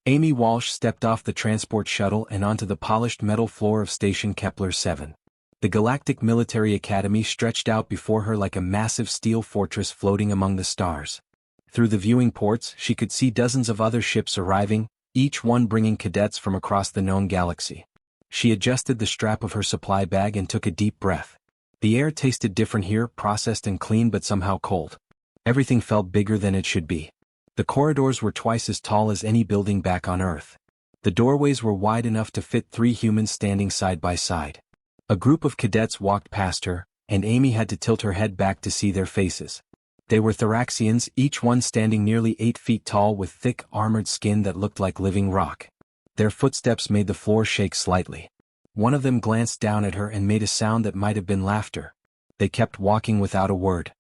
Amy Walsh stepped off the transport shuttle and onto the polished metal floor of Station Kepler 7. The Galactic Military Academy stretched out before her like a massive steel fortress floating among the stars. Through the viewing ports, she could see dozens of other ships arriving, each one bringing cadets from across the known galaxy. She adjusted the strap of her supply bag and took a deep breath. The air tasted different here, processed and clean but somehow cold. Everything felt bigger than it should be. The corridors were twice as tall as any building back on Earth. The doorways were wide enough to fit 3 humans standing side by side. A group of cadets walked past her, and Amy had to tilt her head back to see their faces. They were Thoraxians, each one standing nearly 8 feet tall with thick, armored skin that looked like living rock. Their footsteps made the floor shake slightly. One of them glanced down at her and made a sound that might have been laughter. They kept walking without a word.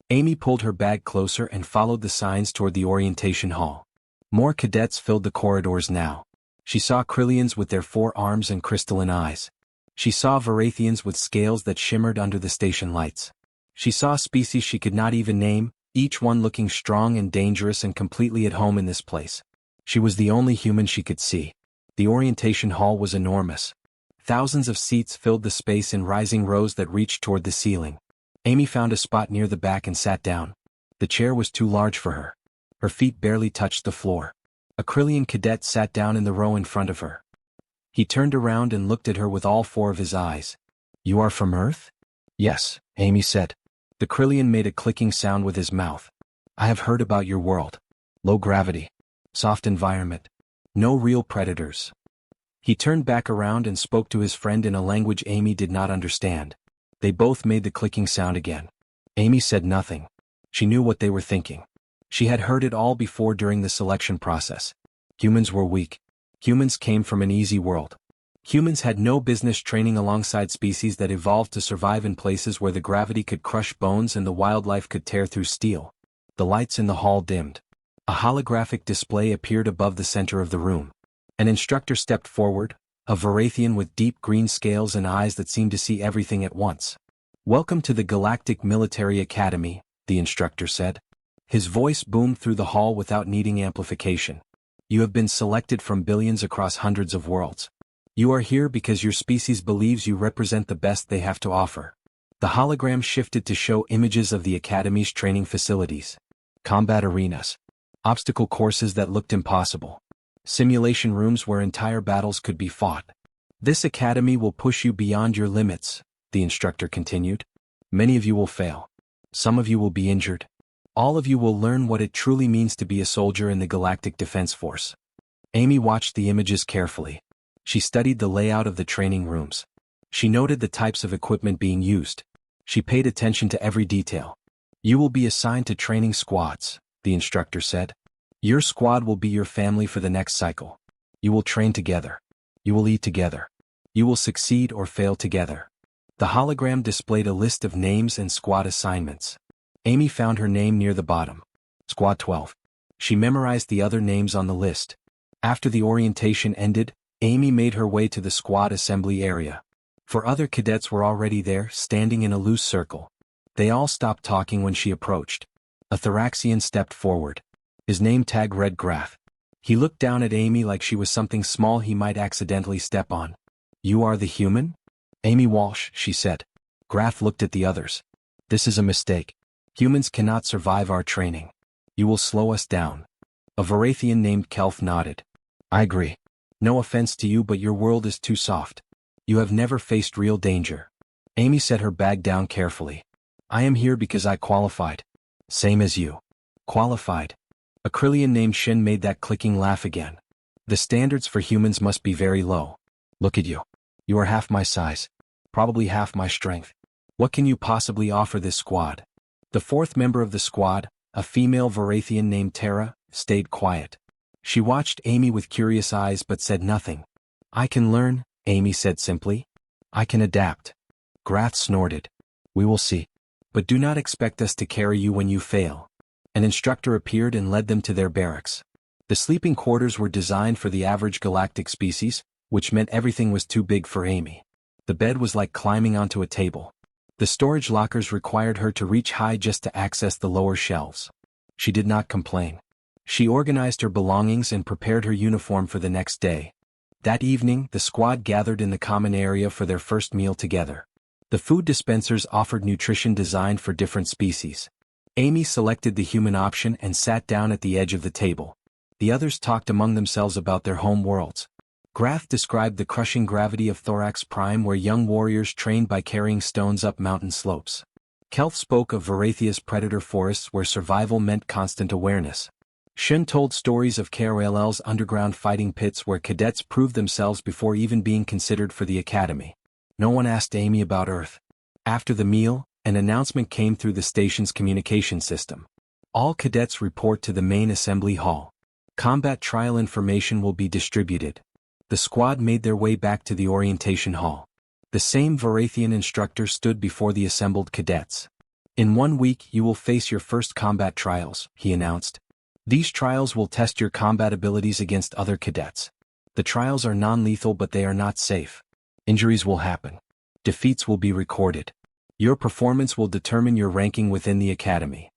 Amy pulled her bag closer and followed the signs toward the orientation hall. More cadets filled the corridors now. She saw Krillians with their 4 arms and crystalline eyes. She saw Varathians with scales that shimmered under the station lights. She saw species she could not even name, each one looking strong and dangerous and completely at home in this place. She was the only human she could see. The orientation hall was enormous. Thousands of seats filled the space in rising rows that reached toward the ceiling. Amy found a spot near the back and sat down. The chair was too large for her. Her feet barely touched the floor. A Krillian cadet sat down in the row in front of her. He turned around and looked at her with all 4 of his eyes. "You are from Earth?" "Yes," Amy said. The Krillian made a clicking sound with his mouth. "I have heard about your world. Low gravity. Soft environment. No real predators." He turned back around and spoke to his friend in a language Amy did not understand. They both made the clicking sound again. Amy said nothing. She knew what they were thinking. She had heard it all before during the selection process. Humans were weak. Humans came from an easy world. Humans had no business training alongside species that evolved to survive in places where the gravity could crush bones and the wildlife could tear through steel. The lights in the hall dimmed. A holographic display appeared above the center of the room. An instructor stepped forward, a Varathian with deep green scales and eyes that seemed to see everything at once. "Welcome to the Galactic Military Academy," the instructor said. His voice boomed through the hall without needing amplification. "You have been selected from billions across hundreds of worlds. You are here because your species believes you represent the best they have to offer." The hologram shifted to show images of the Academy's training facilities. Combat arenas. Obstacle courses that looked impossible. Simulation rooms where entire battles could be fought. "This academy will push you beyond your limits," the instructor continued. "Many of you will fail. Some of you will be injured. All of you will learn what it truly means to be a soldier in the Galactic Defense Force." Amy watched the images carefully. She studied the layout of the training rooms. She noted the types of equipment being used. She paid attention to every detail. "You will be assigned to training squads," the instructor said. "Your squad will be your family for the next cycle. You will train together. You will eat together. You will succeed or fail together." The hologram displayed a list of names and squad assignments. Amy found her name near the bottom. Squad 12. She memorized the other names on the list. After the orientation ended, Amy made her way to the squad assembly area. 4 other cadets were already there, standing in a loose circle. They all stopped talking when she approached. A Thoraxian stepped forward. His name tag read Grath. He looked down at Amy like she was something small he might accidentally step on. "You are the human?" "Amy Walsh," she said. Grath looked at the others. "This is a mistake. Humans cannot survive our training. You will slow us down." A Varathian named Kelf nodded. "I agree. No offense to you, but your world is too soft. You have never faced real danger." Amy set her bag down carefully. "I am here because I qualified." "Same as you." "Qualified?" A Krillian named Shin made that clicking laugh again. "The standards for humans must be very low. Look at you. You are half my size. Probably half my strength. What can you possibly offer this squad?" The 4th member of the squad, a female Varathian named Tara, stayed quiet. She watched Amy with curious eyes but said nothing. "I can learn," Amy said simply. "I can adapt." Grath snorted. "We will see. But do not expect us to carry you when you fail." An instructor appeared and led them to their barracks. The sleeping quarters were designed for the average galactic species, which meant everything was too big for Amy. The bed was like climbing onto a table. The storage lockers required her to reach high just to access the lower shelves. She did not complain. She organized her belongings and prepared her uniform for the next day. That evening, the squad gathered in the common area for their first meal together. The food dispensers offered nutrition designed for different species. Amy selected the human option and sat down at the edge of the table. The others talked among themselves about their home worlds. Graff described the crushing gravity of Thorax Prime, where young warriors trained by carrying stones up mountain slopes. Kelth spoke of Varathia's predator forests, where survival meant constant awareness. Shun told stories of KRLL's underground fighting pits, where cadets proved themselves before even being considered for the academy. No one asked Amy about Earth. After the meal, an announcement came through the station's communication system. All cadets report to the main assembly hall. Combat trial information will be distributed. The squad made their way back to the orientation hall. The same Varathian instructor stood before the assembled cadets. In 1 week you will face your first combat trials, he announced. These trials will test your combat abilities against other cadets. The trials are non-lethal, but they are not safe. Injuries will happen. Defeats will be recorded. Your performance will determine your ranking within the academy.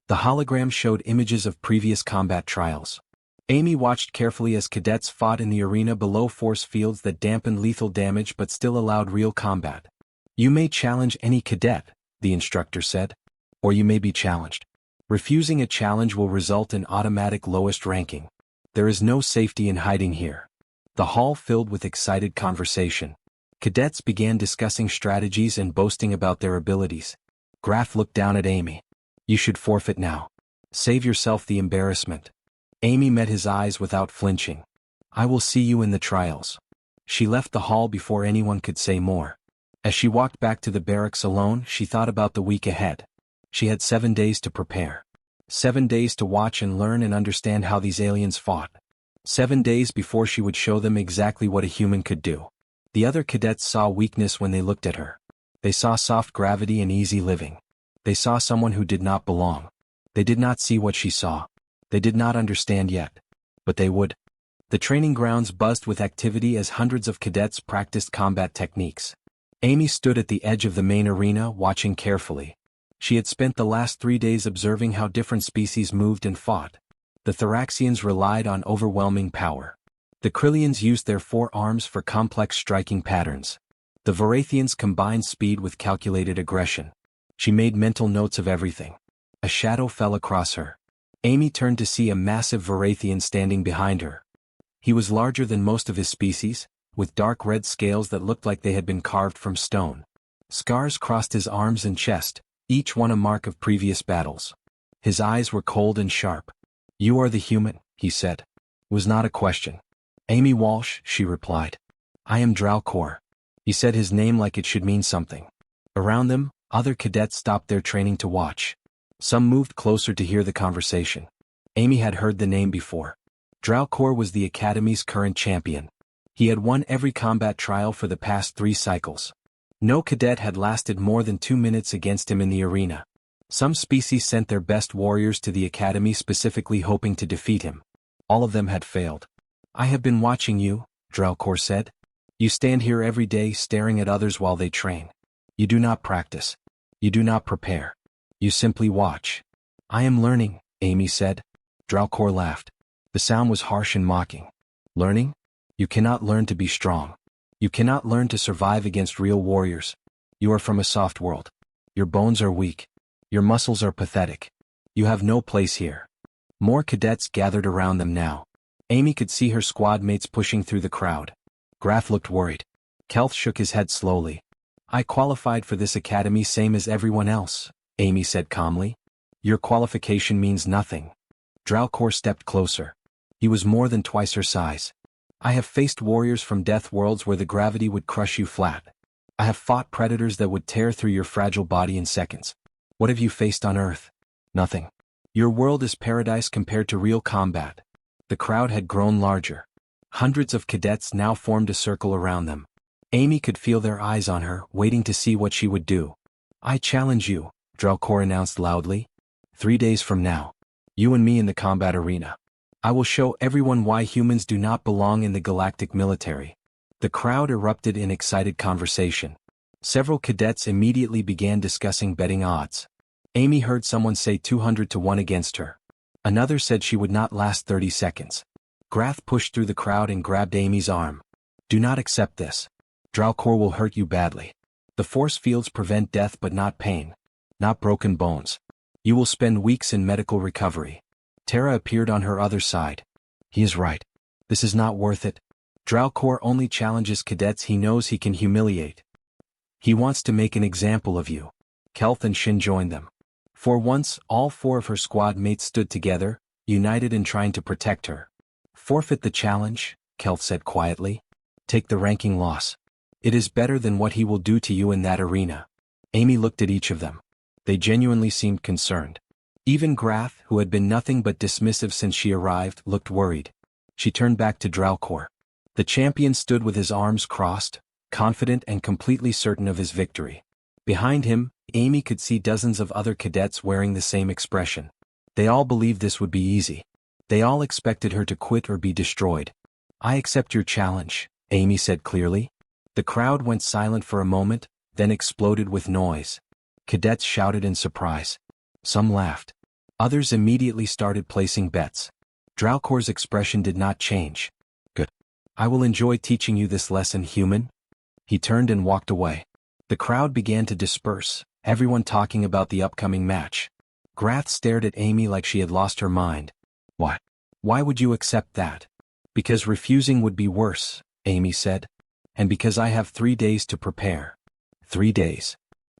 The hologram showed images of previous combat trials. Amy watched carefully as cadets fought in the arena below, force fields that dampened lethal damage but still allowed real combat. You may challenge any cadet, the instructor said. Or you may be challenged. Refusing a challenge will result in automatic lowest ranking. There is no safety in hiding here. The hall filled with excited conversation. Cadets began discussing strategies and boasting about their abilities. Graff looked down at Amy. You should forfeit now. Save yourself the embarrassment. Amy met his eyes without flinching. I will see you in the trials. She left the hall before anyone could say more. As she walked back to the barracks alone, she thought about the week ahead. She had 7 days to prepare. 7 days to watch and learn and understand how these aliens fought. 7 days before she would show them exactly what a human could do. The other cadets saw weakness when they looked at her. They saw soft gravity and easy living. They saw someone who did not belong. They did not see what she saw. They did not understand yet. But they would. The training grounds buzzed with activity as hundreds of cadets practiced combat techniques. Amy stood at the edge of the main arena, watching carefully. She had spent the last 3 days observing how different species moved and fought. The Thoraxians relied on overwhelming power. The Krillians used their forearms for complex striking patterns. The Varathians combined speed with calculated aggression. She made mental notes of everything. A shadow fell across her. Amy turned to see a massive Varathian standing behind her. He was larger than most of his species, with dark red scales that looked like they had been carved from stone. Scars crossed his arms and chest, each one a mark of previous battles. His eyes were cold and sharp. You are the human, he said. It was not a question. Amy Walsh, she replied. I am Dralcor. He said his name like it should mean something. Around them, other cadets stopped their training to watch. Some moved closer to hear the conversation. Amy had heard the name before. Dralcor was the Academy's current champion. He had won every combat trial for the past 3 cycles. No cadet had lasted more than 2 minutes against him in the arena. Some species sent their best warriors to the Academy specifically hoping to defeat him. All of them had failed. I have been watching you, Dralcor said. You stand here every day staring at others while they train. You do not practice. You do not prepare. You simply watch. I am learning, Amy said. Dralcor laughed. The sound was harsh and mocking. Learning? You cannot learn to be strong. You cannot learn to survive against real warriors. You are from a soft world. Your bones are weak. Your muscles are pathetic. You have no place here. More cadets gathered around them now. Amy could see her squad mates pushing through the crowd. Graff looked worried. Kelth shook his head slowly. I qualified for this academy same as everyone else, Amy said calmly. Your qualification means nothing. Dralcor stepped closer. He was more than twice her size. I have faced warriors from death worlds where the gravity would crush you flat. I have fought predators that would tear through your fragile body in seconds. What have you faced on Earth? Nothing. Your world is paradise compared to real combat. The crowd had grown larger. Hundreds of cadets now formed a circle around them. Amy could feel their eyes on her, waiting to see what she would do. I challenge you, Dralcor announced loudly. 3 days from now. You and me in the combat arena. I will show everyone why humans do not belong in the galactic military. The crowd erupted in excited conversation. Several cadets immediately began discussing betting odds. Amy heard someone say 200 to 1 against her. Another said she would not last 30 seconds. Grath pushed through the crowd and grabbed Amy's arm. Do not accept this. Dralcor will hurt you badly. The force fields prevent death but not pain. Not broken bones. You will spend weeks in medical recovery. Tara appeared on her other side. He is right. This is not worth it. Dralcor only challenges cadets he knows he can humiliate. He wants to make an example of you. Kelth and Shin joined them. For once, all 4 of her squad mates stood together, united in trying to protect her. Forfeit the challenge, Kelth said quietly. Take the ranking loss. It is better than what he will do to you in that arena. Amy looked at each of them. They genuinely seemed concerned. Even Grath, who had been nothing but dismissive since she arrived, looked worried. She turned back to Dralcor. The champion stood with his arms crossed, confident and completely certain of his victory. Behind him, Amy could see dozens of other cadets wearing the same expression. They all believed this would be easy. They all expected her to quit or be destroyed. I accept your challenge, Amy said clearly. The crowd went silent for a moment, then exploded with noise. Cadets shouted in surprise. Some laughed. Others immediately started placing bets. Dralcor's expression did not change. Good. I will enjoy teaching you this lesson, human. He turned and walked away. The crowd began to disperse, everyone talking about the upcoming match. Grath stared at Amy like she had lost her mind. Why? Why would you accept that? Because refusing would be worse, Amy said. And because I have 3 days to prepare. 3 days.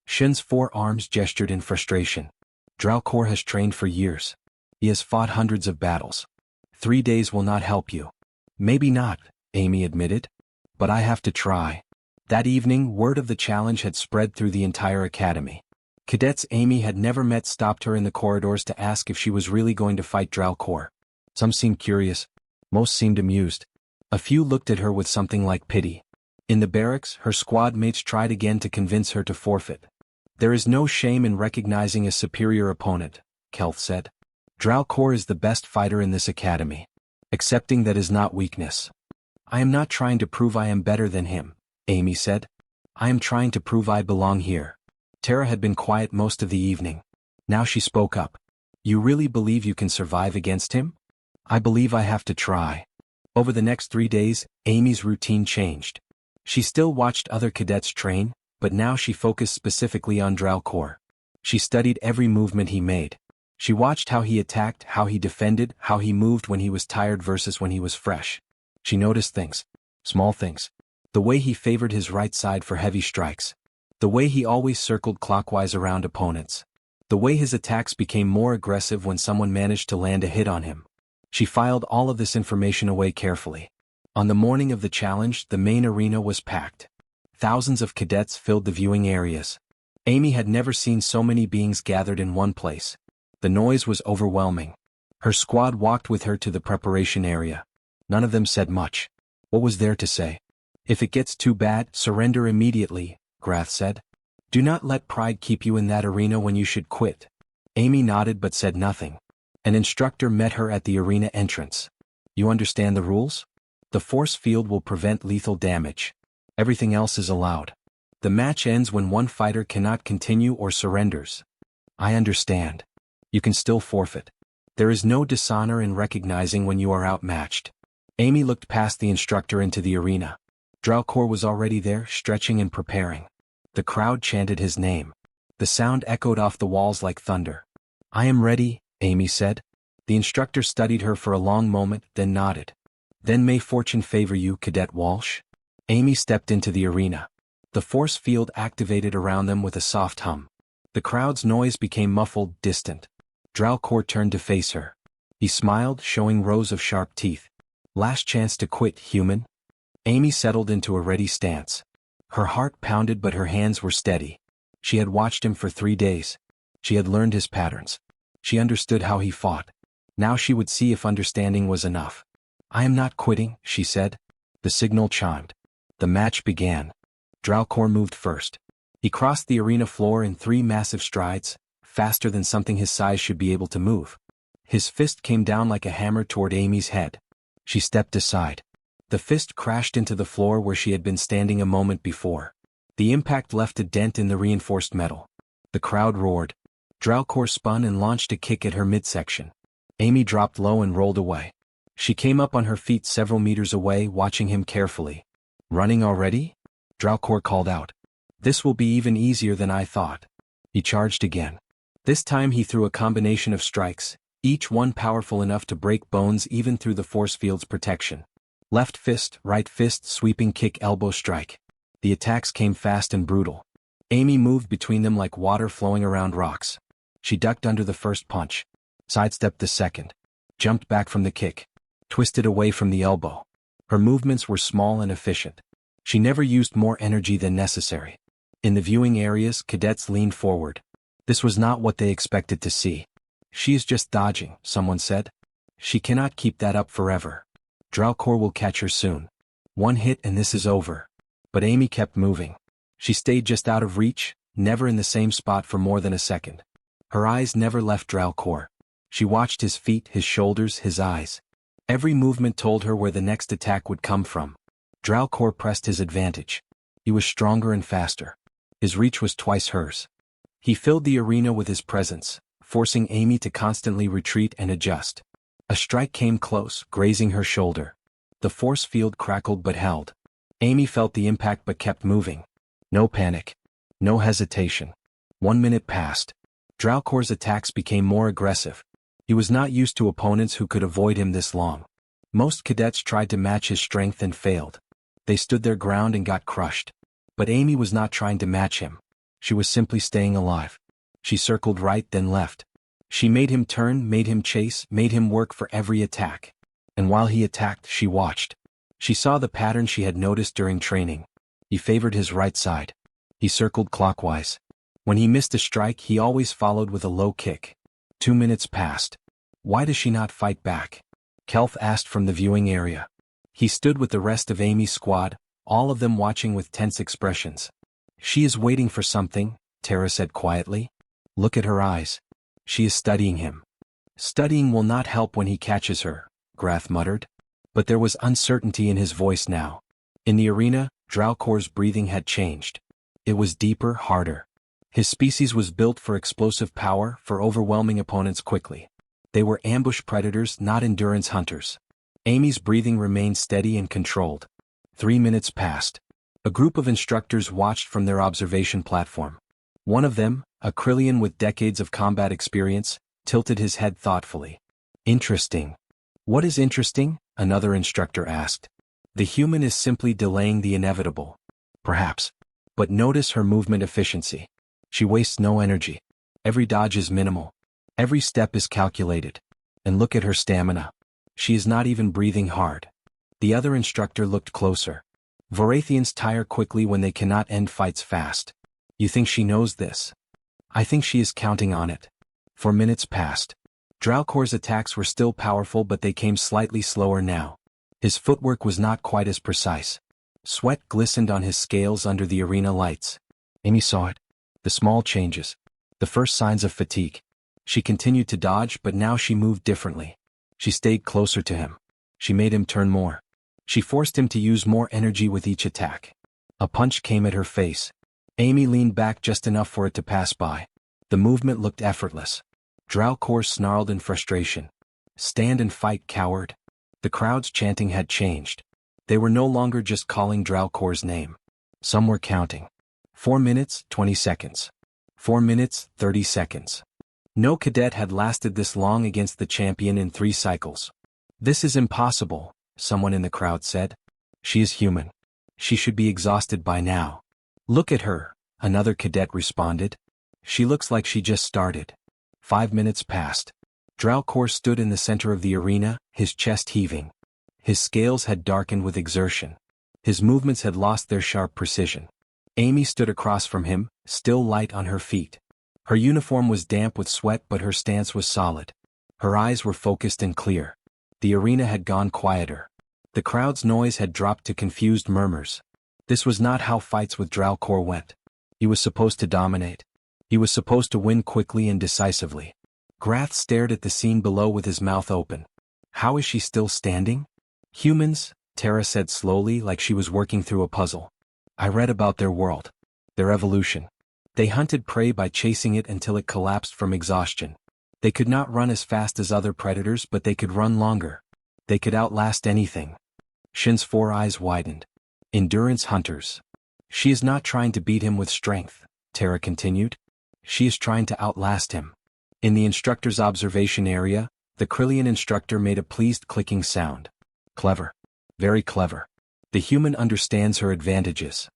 Shin's 4 arms gestured in frustration. Dralcor has trained for years. He has fought hundreds of battles. 3 days will not help you. Maybe not, Amy admitted. But I have to try. That evening, word of the challenge had spread through the entire academy. Cadets Amy had never met stopped her in the corridors to ask if she was really going to fight Dralcor. Some seemed curious. Most seemed amused. A few looked at her with something like pity. In the barracks, her squad mates tried again to convince her to forfeit. There is no shame in recognizing a superior opponent, Kelth said. Dralcor is the best fighter in this academy. Accepting that is not weakness. I am not trying to prove I am better than him, Amy said. I am trying to prove I belong here. Tara had been quiet most of the evening. Now she spoke up. You really believe you can survive against him? I believe I have to try. Over the next 3 days, Amy's routine changed. She still watched other cadets train, but now she focused specifically on Dralcor. She studied every movement he made. She watched how he attacked, how he defended, how he moved when he was tired versus when he was fresh. She noticed things. Small things. The way he favored his right side for heavy strikes. The way he always circled clockwise around opponents. The way his attacks became more aggressive when someone managed to land a hit on him. She filed all of this information away carefully. On the morning of the challenge, the main arena was packed. Thousands of cadets filled the viewing areas. Amy had never seen so many beings gathered in one place. The noise was overwhelming. Her squad walked with her to the preparation area. None of them said much. What was there to say? If it gets too bad, surrender immediately, Grath said. Do not let pride keep you in that arena when you should quit. Amy nodded but said nothing. An instructor met her at the arena entrance. You understand the rules? The force field will prevent lethal damage. Everything else is allowed. The match ends when one fighter cannot continue or surrenders. I understand. You can still forfeit. There is no dishonor in recognizing when you are outmatched. Amy looked past the instructor into the arena. Dralcor was already there, stretching and preparing. The crowd chanted his name. The sound echoed off the walls like thunder. I am ready, Amy said. The instructor studied her for a long moment, then nodded. Then may fortune favor you, Cadet Walsh. Amy stepped into the arena. The force field activated around them with a soft hum. The crowd's noise became muffled, distant. Dralcor turned to face her. He smiled, showing rows of sharp teeth. Last chance to quit, human. Amy settled into a ready stance. Her heart pounded but her hands were steady. She had watched him for 3 days. She had learned his patterns. She understood how he fought. Now she would see if understanding was enough. I am not quitting, she said. The signal chimed. The match began. Dralcor moved first. He crossed the arena floor in 3 massive strides, faster than something his size should be able to move. His fist came down like a hammer toward Amy's head. She stepped aside. The fist crashed into the floor where she had been standing a moment before. The impact left a dent in the reinforced metal. The crowd roared. Dralcor spun and launched a kick at her midsection. Amy dropped low and rolled away. She came up on her feet several meters away, watching him carefully. Running already? Dralcor called out. This will be even easier than I thought. He charged again. This time he threw a combination of strikes, each one powerful enough to break bones even through the force field's protection. Left fist, right fist, sweeping kick, elbow strike. The attacks came fast and brutal. Amy moved between them like water flowing around rocks. She ducked under the first punch, sidestepped the second, jumped back from the kick, twisted away from the elbow. Her movements were small and efficient. She never used more energy than necessary. In the viewing areas, cadets leaned forward. This was not what they expected to see. She is just dodging, someone said. She cannot keep that up forever. Dralcor will catch her soon. One hit and this is over. But Amy kept moving. She stayed just out of reach, never in the same spot for more than a second. Her eyes never left Dralcor. She watched his feet, his shoulders, his eyes. Every movement told her where the next attack would come from. Dralcor pressed his advantage. He was stronger and faster. His reach was twice hers. He filled the arena with his presence, forcing Amy to constantly retreat and adjust. A strike came close, grazing her shoulder. The force field crackled but held. Amy felt the impact but kept moving. No panic. No hesitation. 1 minute passed. Dralcor's attacks became more aggressive. He was not used to opponents who could avoid him this long. Most cadets tried to match his strength and failed. They stood their ground and got crushed. But Amy was not trying to match him. She was simply staying alive. She circled right then left. She made him turn, made him chase, made him work for every attack. And while he attacked, she watched. She saw the pattern she had noticed during training. He favored his right side. He circled clockwise. When he missed a strike, he always followed with a low kick. 2 minutes passed. Why does she not fight back? Kelf asked from the viewing area. He stood with the rest of Amy's squad, all of them watching with tense expressions. She is waiting for something, Tara said quietly. Look at her eyes. She is studying him. Studying will not help when he catches her, Grath muttered. But there was uncertainty in his voice now. In the arena, Dralcor's breathing had changed. It was deeper, harder. His species was built for explosive power, for overwhelming opponents quickly. They were ambush predators, not endurance hunters. Amy's breathing remained steady and controlled. 3 minutes passed. A group of instructors watched from their observation platform. One of them, a Krillian with decades of combat experience, tilted his head thoughtfully. Interesting. What is interesting? Another instructor asked. The human is simply delaying the inevitable. Perhaps. But notice her movement efficiency. She wastes no energy. Every dodge is minimal. Every step is calculated. And look at her stamina. She is not even breathing hard. The other instructor looked closer. Vorathians tire quickly when they cannot end fights fast. You think she knows this? I think she is counting on it. 4 minutes passed. Dralcor's attacks were still powerful, but they came slightly slower now. His footwork was not quite as precise. Sweat glistened on his scales under the arena lights. Amy saw it. The small changes. The first signs of fatigue. She continued to dodge, but now she moved differently. She stayed closer to him. She made him turn more. She forced him to use more energy with each attack. A punch came at her face. Amy leaned back just enough for it to pass by. The movement looked effortless. Dralcor snarled in frustration. Stand and fight, coward. The crowd's chanting had changed. They were no longer just calling Dralcor's name. Some were counting. 4 minutes, 20 seconds. 4 minutes, 30 seconds. No cadet had lasted this long against the champion in 3 cycles. This is impossible, someone in the crowd said. She is human. She should be exhausted by now. Look at her, another cadet responded. She looks like she just started. 5 minutes passed. Dralcor stood in the center of the arena, his chest heaving. His scales had darkened with exertion. His movements had lost their sharp precision. Amy stood across from him, still light on her feet. Her uniform was damp with sweat, but her stance was solid. Her eyes were focused and clear. The arena had gone quieter. The crowd's noise had dropped to confused murmurs. This was not how fights with Dralcor went. He was supposed to dominate. He was supposed to win quickly and decisively. Grath stared at the scene below with his mouth open. How is she still standing? Humans, Tara said slowly, like she was working through a puzzle. I read about their world. Their evolution. They hunted prey by chasing it until it collapsed from exhaustion. They could not run as fast as other predators, but they could run longer. They could outlast anything. Shin's 4 eyes widened. Endurance hunters. She is not trying to beat him with strength, Tara continued. She is trying to outlast him. In the instructor's observation area, the Krillian instructor made a pleased clicking sound. Clever. Very clever. The human understands her advantages.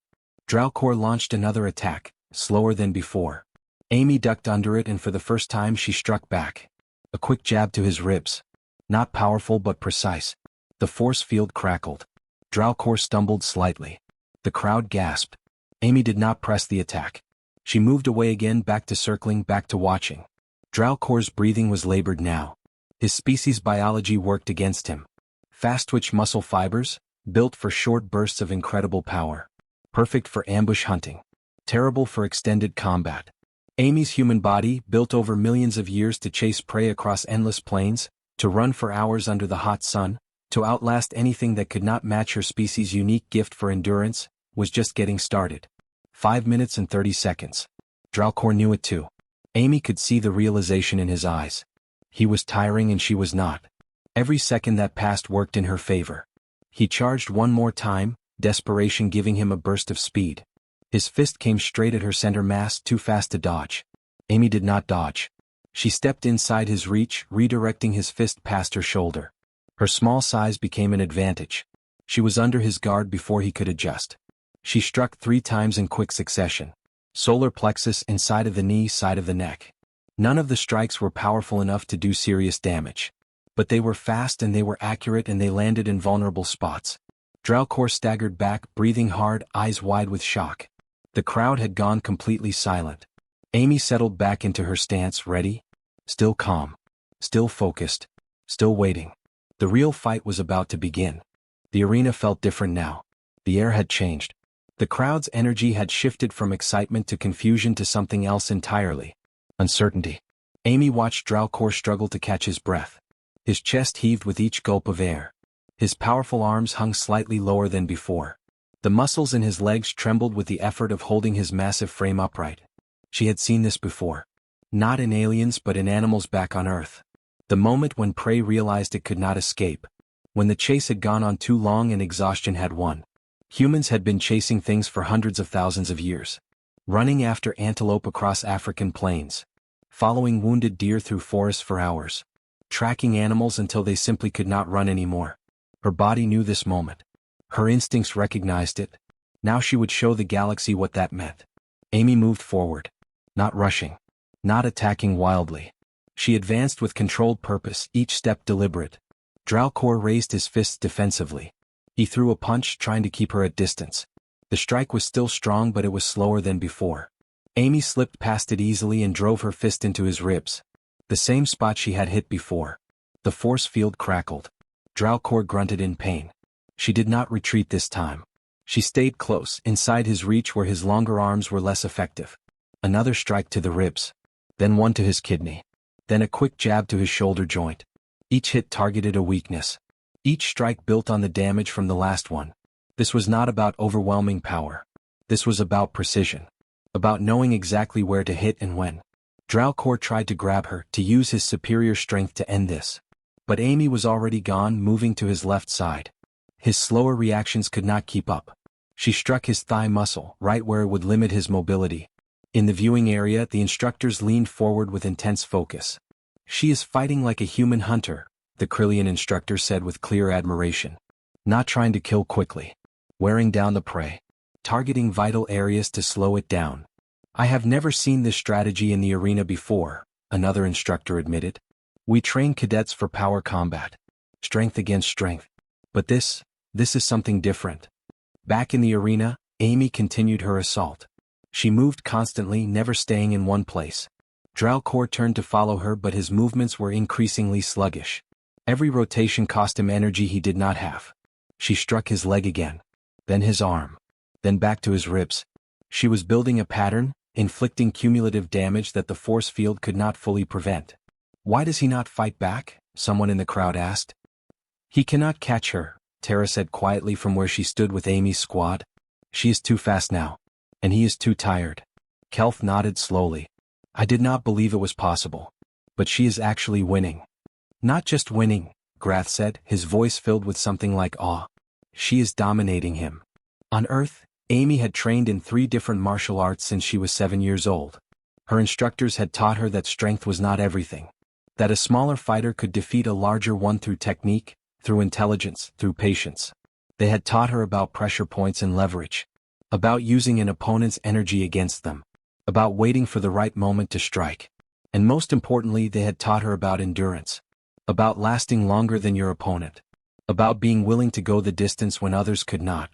Dralcor launched another attack, slower than before. Amy ducked under it, and for the first time she struck back. A quick jab to his ribs. Not powerful but precise. The force field crackled. Dralcor stumbled slightly. The crowd gasped. Amy did not press the attack. She moved away again, back to circling, back to watching. Dralcor's breathing was labored now. His species biology worked against him. Fast-twitch muscle fibers, built for short bursts of incredible power. Perfect for ambush hunting. Terrible for extended combat. Amy's human body, built over millions of years to chase prey across endless plains, to run for hours under the hot sun, to outlast anything that could not match her species' unique gift for endurance, was just getting started. 5 minutes and 30 seconds. Dralcor knew it too. Amy could see the realization in his eyes. He was tiring and she was not. Every second that passed worked in her favor. He charged one more time, desperation giving him a burst of speed. His fist came straight at her center mass, too fast to dodge. Amy did not dodge. She stepped inside his reach, redirecting his fist past her shoulder. Her small size became an advantage. She was under his guard before he could adjust. She struck 3 times in quick succession. Solar plexus, inside of the knee, side of the neck. None of the strikes were powerful enough to do serious damage. But they were fast and they were accurate, and they landed in vulnerable spots. Dralcor staggered back, breathing hard, eyes wide with shock. The crowd had gone completely silent. Amy settled back into her stance, ready, still calm, still focused, still waiting. The real fight was about to begin. The arena felt different now. The air had changed. The crowd's energy had shifted from excitement to confusion to something else entirely. Uncertainty. Amy watched Dralcor struggle to catch his breath. His chest heaved with each gulp of air. His powerful arms hung slightly lower than before. The muscles in his legs trembled with the effort of holding his massive frame upright. She had seen this before. Not in aliens but in animals back on Earth. The moment when prey realized it could not escape. When the chase had gone on too long and exhaustion had won. Humans had been chasing things for hundreds of thousands of years. Running after antelope across African plains. Following wounded deer through forests for hours. Tracking animals until they simply could not run anymore. Her body knew this moment. Her instincts recognized it. Now she would show the galaxy what that meant. Amy moved forward. Not rushing. Not attacking wildly. She advanced with controlled purpose, each step deliberate. Dralcor raised his fists defensively. He threw a punch, trying to keep her at distance. The strike was still strong, but it was slower than before. Amy slipped past it easily and drove her fist into his ribs. The same spot she had hit before. The force field crackled. Dralcor grunted in pain. She did not retreat this time. She stayed close, inside his reach where his longer arms were less effective. Another strike to the ribs. Then one to his kidney. Then a quick jab to his shoulder joint. Each hit targeted a weakness. Each strike built on the damage from the last one. This was not about overwhelming power. This was about precision. About knowing exactly where to hit and when. Dralcor tried to grab her, to use his superior strength to end this. But Amy was already gone, moving to his left side. His slower reactions could not keep up. She struck his thigh muscle, right where it would limit his mobility. In the viewing area, the instructors leaned forward with intense focus. "She is fighting like a human hunter," the Krillian instructor said with clear admiration. "Not trying to kill quickly. Wearing down the prey. Targeting vital areas to slow it down." "I have never seen this strategy in the arena before," another instructor admitted. "We train cadets for power combat. Strength against strength. But this is something different." Back in the arena, Amy continued her assault. She moved constantly, never staying in one place. Dralcor turned to follow her, but his movements were increasingly sluggish. Every rotation cost him energy he did not have. She struck his leg again. Then his arm. Then back to his ribs. She was building a pattern, inflicting cumulative damage that the force field could not fully prevent. "Why does he not fight back?" someone in the crowd asked. "He cannot catch her," Tara said quietly from where she stood with Amy's squad. "She is too fast now. And he is too tired." Kelth nodded slowly. "I did not believe it was possible. But she is actually winning. Not just winning, Grath said, his voice filled with something like awe. She is dominating him. On Earth, Amy had trained in 3 different martial arts since she was 7 years old. Her instructors had taught her that strength was not everything. That a smaller fighter could defeat a larger one through technique, through intelligence, through patience. They had taught her about pressure points and leverage. About using an opponent's energy against them. About waiting for the right moment to strike. And most importantly, they had taught her about endurance. About lasting longer than your opponent. About being willing to go the distance when others could not.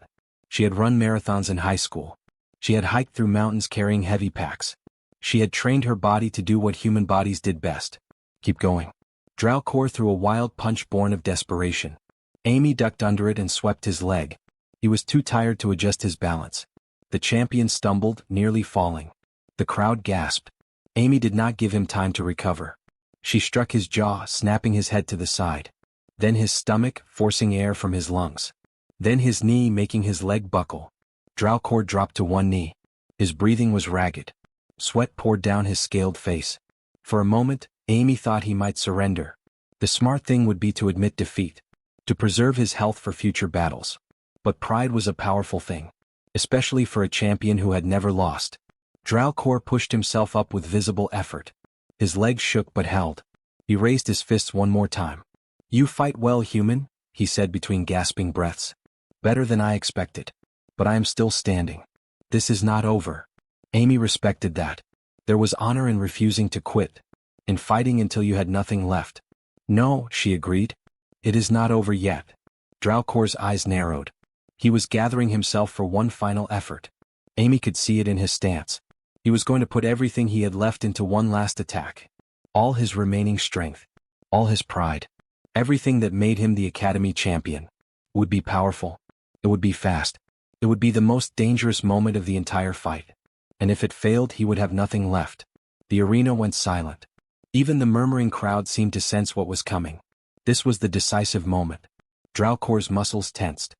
She had run marathons in high school. She had hiked through mountains carrying heavy packs. She had trained her body to do what human bodies did best. Keep going. Dralcor threw a wild punch born of desperation. Amy ducked under it and swept his leg. He was too tired to adjust his balance. The champion stumbled, nearly falling. The crowd gasped. Amy did not give him time to recover. She struck his jaw, snapping his head to the side. Then his stomach, forcing air from his lungs. Then his knee, making his leg buckle. Dralcor dropped to one knee. His breathing was ragged. Sweat poured down his scaled face. For a moment, Amy thought he might surrender. The smart thing would be to admit defeat. To preserve his health for future battles. But pride was a powerful thing. Especially for a champion who had never lost. Dralcor pushed himself up with visible effort. His legs shook but held. He raised his fists one more time. You fight well, human, he said between gasping breaths. Better than I expected. But I am still standing. This is not over. Amy respected that. There was honor in refusing to quit. In fighting until you had nothing left. No, she agreed. It is not over yet. Dralcor's eyes narrowed. He was gathering himself for one final effort. Amy could see it in his stance. He was going to put everything he had left into one last attack. All his remaining strength. All his pride. Everything that made him the Academy champion. It would be powerful. It would be fast. It would be the most dangerous moment of the entire fight. And if it failed, he would have nothing left. The arena went silent. Even the murmuring crowd seemed to sense what was coming. This was the decisive moment. Dralcor's muscles tensed.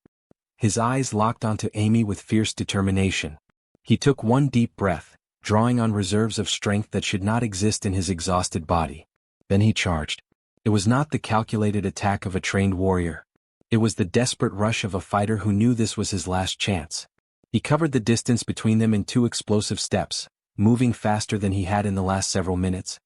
His eyes locked onto Amy with fierce determination. He took one deep breath, drawing on reserves of strength that should not exist in his exhausted body. Then he charged. It was not the calculated attack of a trained warrior. It was the desperate rush of a fighter who knew this was his last chance. He covered the distance between them in 2 explosive steps, moving faster than he had in the last several minutes.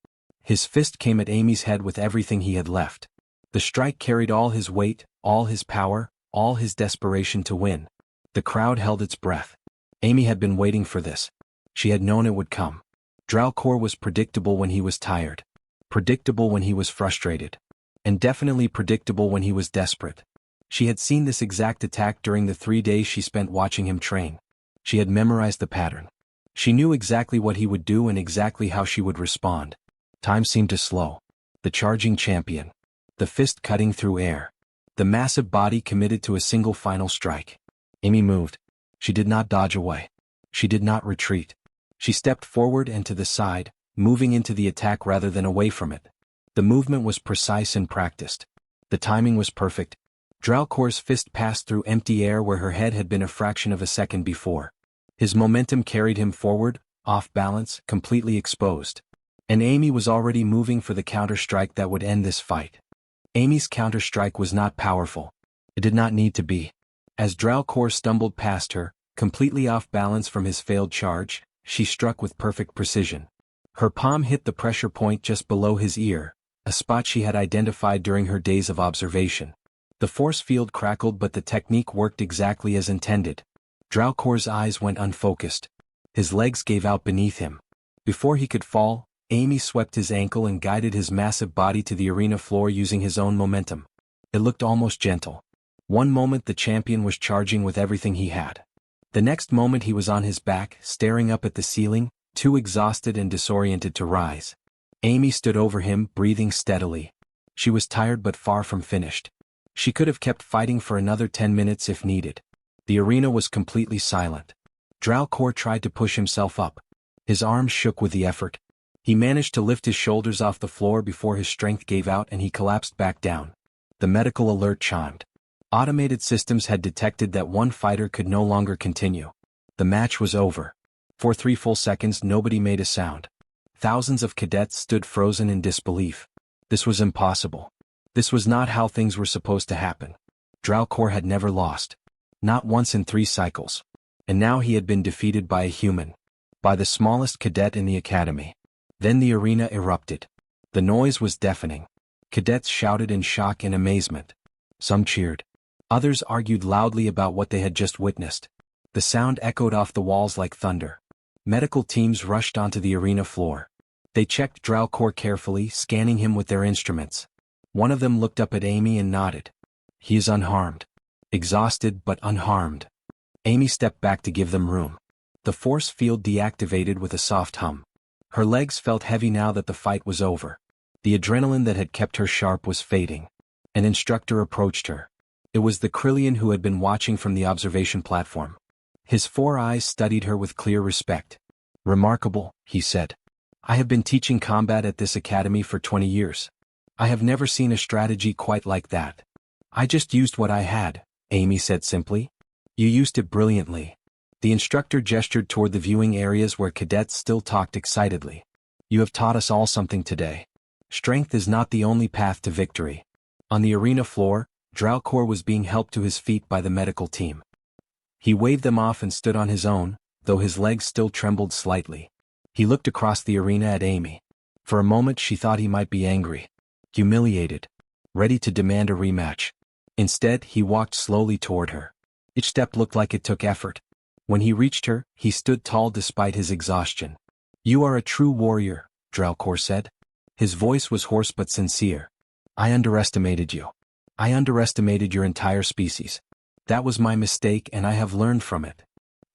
His fist came at Amy's head with everything he had left. The strike carried all his weight, all his power, all his desperation to win. The crowd held its breath. Amy had been waiting for this. She had known it would come. Dralcor was predictable when he was tired. Predictable when he was frustrated. And definitely predictable when he was desperate. She had seen this exact attack during the 3 days she spent watching him train. She had memorized the pattern. She knew exactly what he would do and exactly how she would respond. Time seemed to slow. The charging champion. The fist cutting through air. The massive body committed to a single final strike. Amy moved. She did not dodge away. She did not retreat. She stepped forward and to the side, moving into the attack rather than away from it. The movement was precise and practiced. The timing was perfect. Dralcor's fist passed through empty air where her head had been a fraction of a second before. His momentum carried him forward, off balance, completely exposed. And Amy was already moving for the counter-strike that would end this fight. Amy's counter-strike was not powerful. It did not need to be. As Dralcor stumbled past her, completely off balance from his failed charge, she struck with perfect precision. Her palm hit the pressure point just below his ear, a spot she had identified during her days of observation. The force field crackled, but the technique worked exactly as intended. Dralcor's eyes went unfocused. His legs gave out beneath him. Before he could fall, Amy swept his ankle and guided his massive body to the arena floor using his own momentum. It looked almost gentle. One moment the champion was charging with everything he had. The next moment he was on his back, staring up at the ceiling, too exhausted and disoriented to rise. Amy stood over him, breathing steadily. She was tired but far from finished. She could have kept fighting for another 10 minutes if needed. The arena was completely silent. Dralcor tried to push himself up. His arms shook with the effort. He managed to lift his shoulders off the floor before his strength gave out and he collapsed back down. The medical alert chimed. Automated systems had detected that one fighter could no longer continue. The match was over. For 3 full seconds nobody made a sound. Thousands of cadets stood frozen in disbelief. This was impossible. This was not how things were supposed to happen. Dralcor had never lost. Not once in 3 cycles. And now he had been defeated by a human. By the smallest cadet in the academy. Then the arena erupted. The noise was deafening. Cadets shouted in shock and amazement. Some cheered. Others argued loudly about what they had just witnessed. The sound echoed off the walls like thunder. Medical teams rushed onto the arena floor. They checked Dralcor carefully, scanning him with their instruments. One of them looked up at Amy and nodded. He is unharmed. Exhausted but unharmed. Amy stepped back to give them room. The force field deactivated with a soft hum. Her legs felt heavy now that the fight was over. The adrenaline that had kept her sharp was fading. An instructor approached her. It was the Krillian who had been watching from the observation platform. His 4 eyes studied her with clear respect. "Remarkable," he said. "I have been teaching combat at this academy for 20 years. I have never seen a strategy quite like that." "I just used what I had," Amy said simply. "You used it brilliantly." The instructor gestured toward the viewing areas where cadets still talked excitedly. "You have taught us all something today. Strength is not the only path to victory." On the arena floor, Dralcor was being helped to his feet by the medical team. He waved them off and stood on his own, though his legs still trembled slightly. He looked across the arena at Amy. For a moment she thought he might be angry, humiliated, ready to demand a rematch. Instead, he walked slowly toward her. Each step looked like it took effort. When he reached her, he stood tall despite his exhaustion. "You are a true warrior," Dralcor said. His voice was hoarse but sincere. "I underestimated you. I underestimated your entire species. That was my mistake and I have learned from it."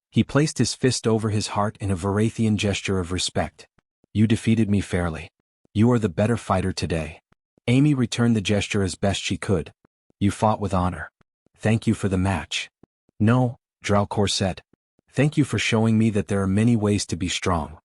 He placed his fist over his heart in a Varathian gesture of respect. "You defeated me fairly. You are the better fighter today." Amy returned the gesture as best she could. "You fought with honor. Thank you for the match." "No," Dralcor said. "Thank you for showing me that there are many ways to be strong."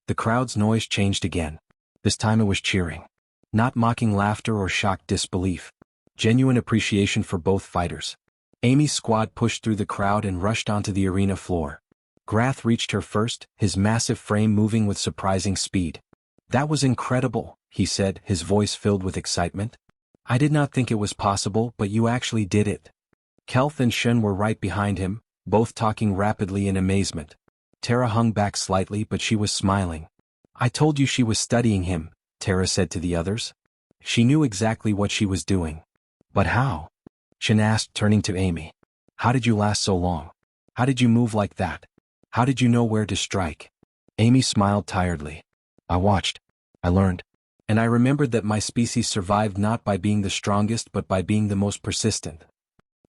The crowd's noise changed again. This time it was cheering. Not mocking laughter or shocked disbelief. Genuine appreciation for both fighters. Amy's squad pushed through the crowd and rushed onto the arena floor. Grath reached her first, his massive frame moving with surprising speed. "That was incredible," he said, his voice filled with excitement. "I did not think it was possible, but you actually did it." Kelth and Shen were right behind him, both talking rapidly in amazement. Tara hung back slightly, but she was smiling. "I told you she was studying him," Tara said to the others. She knew exactly what she was doing. "But how?" Shen asked, turning to Amy. "How did you last so long? How did you move like that? How did you know where to strike?" Amy smiled tiredly. "I watched. I learned. And I remembered that my species survived not by being the strongest but by being the most persistent."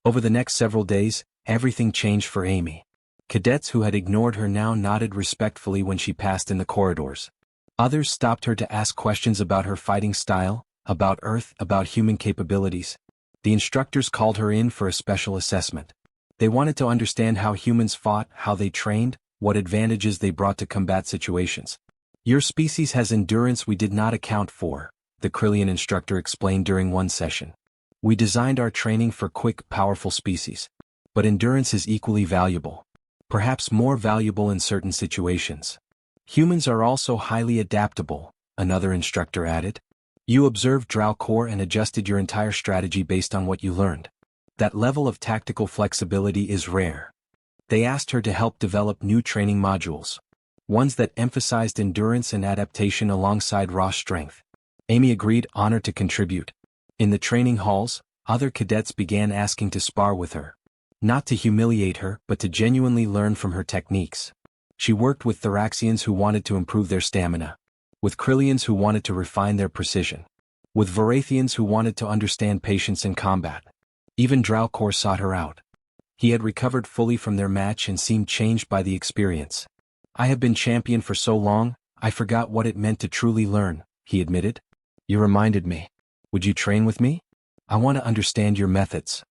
Over the next several days, everything changed for Amy. Cadets who had ignored her now nodded respectfully when she passed in the corridors. Others stopped her to ask questions about her fighting style, about Earth, about human capabilities. The instructors called her in for a special assessment. They wanted to understand how humans fought, how they trained, what advantages they brought to combat situations. "Your species has endurance we did not account for," the Krillian instructor explained during one session. "We designed our training for quick, powerful species. But endurance is equally valuable. Perhaps more valuable in certain situations. Humans are also highly adaptable," another instructor added. "You observed Dralcor and adjusted your entire strategy based on what you learned. That level of tactical flexibility is rare." They asked her to help develop new training modules. Ones that emphasized endurance and adaptation alongside raw strength. Amy agreed, honored to contribute. In the training halls, other cadets began asking to spar with her. Not to humiliate her, but to genuinely learn from her techniques. She worked with Thoraxians who wanted to improve their stamina. With Krillians who wanted to refine their precision. With Varathians who wanted to understand patience in combat. Even Dralcor sought her out. He had recovered fully from their match and seemed changed by the experience. "I have been champion for so long, I forgot what it meant to truly learn," he admitted. "You reminded me. Would you train with me? I want to understand your methods."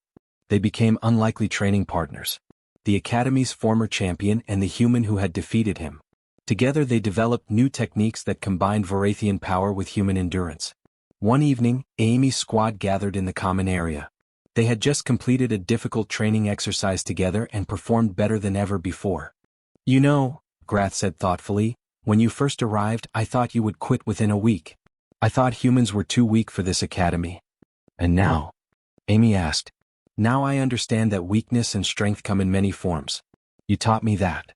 They became unlikely training partners. The Academy's former champion and the human who had defeated him. Together they developed new techniques that combined Varathian power with human endurance. One evening, Amy's squad gathered in the common area. They had just completed a difficult training exercise together and performed better than ever before. "You know," Grath said thoughtfully, When you first arrived, I thought you would quit within a week. I thought humans were too weak for this academy. And now? Amy asked. Now I understand that weakness and strength come in many forms. You taught me that.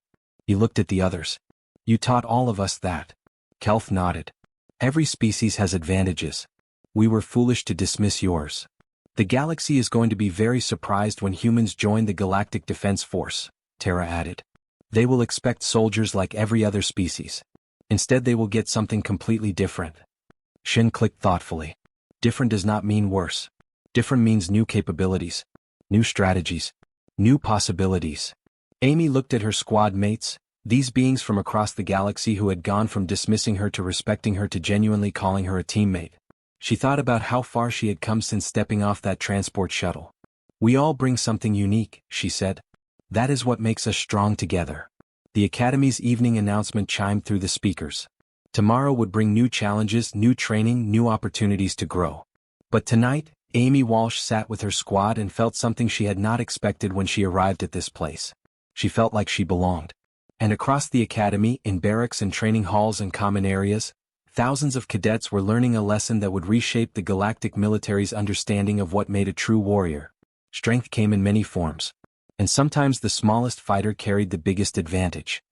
He looked at the others. You taught all of us that. Kelf nodded. Every species has advantages. We were foolish to dismiss yours. The galaxy is going to be very surprised when humans join the Galactic Defense Force, Tara added. They will expect soldiers like every other species. Instead they will get something completely different. Shin clicked thoughtfully. Different does not mean worse. Different means new capabilities, new strategies, new possibilities. Amy looked at her squad mates, these beings from across the galaxy who had gone from dismissing her to respecting her to genuinely calling her a teammate. She thought about how far she had come since stepping off that transport shuttle. We all bring something unique, she said. That is what makes us strong together. The Academy's evening announcement chimed through the speakers. Tomorrow would bring new challenges, new training, new opportunities to grow. But tonight, Amy Walsh sat with her squad and felt something she had not expected when she arrived at this place. She felt like she belonged. And across the academy, in barracks and training halls and common areas, thousands of cadets were learning a lesson that would reshape the galactic military's understanding of what made a true warrior. Strength came in many forms. And sometimes the smallest fighter carried the biggest advantage.